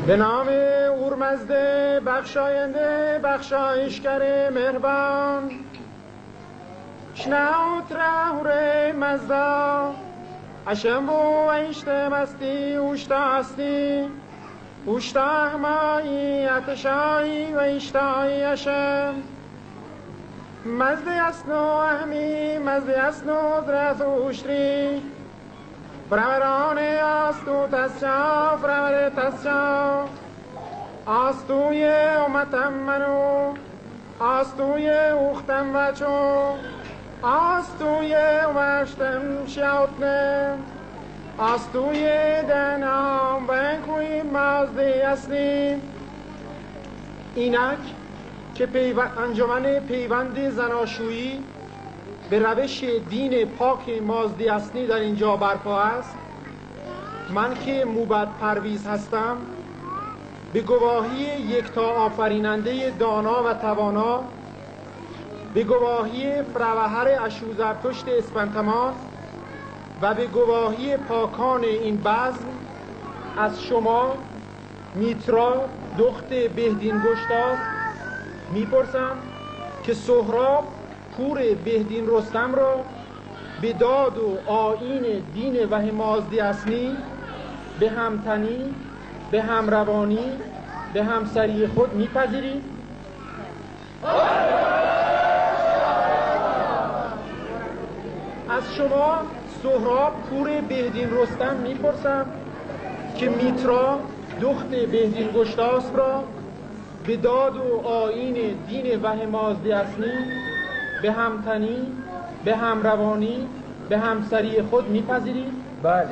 به نام اورمزده بخشاینده بخشایشگر مهربان شناوت رهوره مزدا اشم و ایشته مستی اوشتا هستی اوشتا احمایی اتشایی و ایشتایی اشم مزده اسنو احمی مزده اسنو درست اوشتری فرمرانه آستو تسچا فرمره تسچا آستوی امتم منو آستوی اختم بچو آستوی امشتم شاوتنم آستوی دنام بنکوی مازده اصلی اینک که انجمن پیوند زناشویی به روش دین پاک مازدی اصلی در اینجا برپا است. من که موبد پرویز هستم به گواهی یکتا آفریننده دانا و توانا، به گواهی فروهر اشوزرتشت اسپنتمان و به گواهی پاکان این بزم از شما میترا دخت بهدین گشتاس میپرسم که سهراب پور بهدین رستم را به داد و آیین دین وحی مازدی اصلی به همتنی، به همروانی، به همسری خود میپذیرید؟ از شما سهراب پور بهدین رستم میپرسم که میترا دخت بهدین گشتاس را به داد و آیین دین وحی مازدی اصلی به همتنی، به همروانی، به همسری خود میپذیرید؟ بله.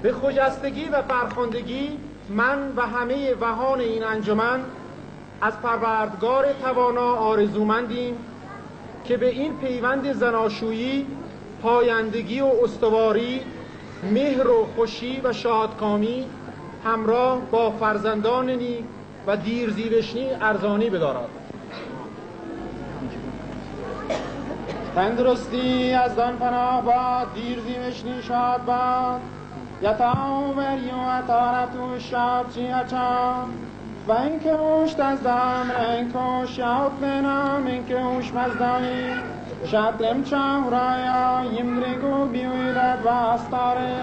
به خجستگی و فرخندگی من و همه وهان این انجمن از پروردگار توانا آرزومندیم که به این پیوند زناشویی پایندگی و استواری، مهر و خوشی و شادکامی همراه با فرزندان نیک و دیرزیوشنی ارزانی بدارد. تندرستی از دان پناه باد، دیرزیوشنی شاد باد، یتاو بریو اتارتو شاد چی اچام و اینکه اوشت از دام رنگ شاد بنام اینکه اوش مزدانی شاد لمچا رایا یمدرگو بیویرد و استاره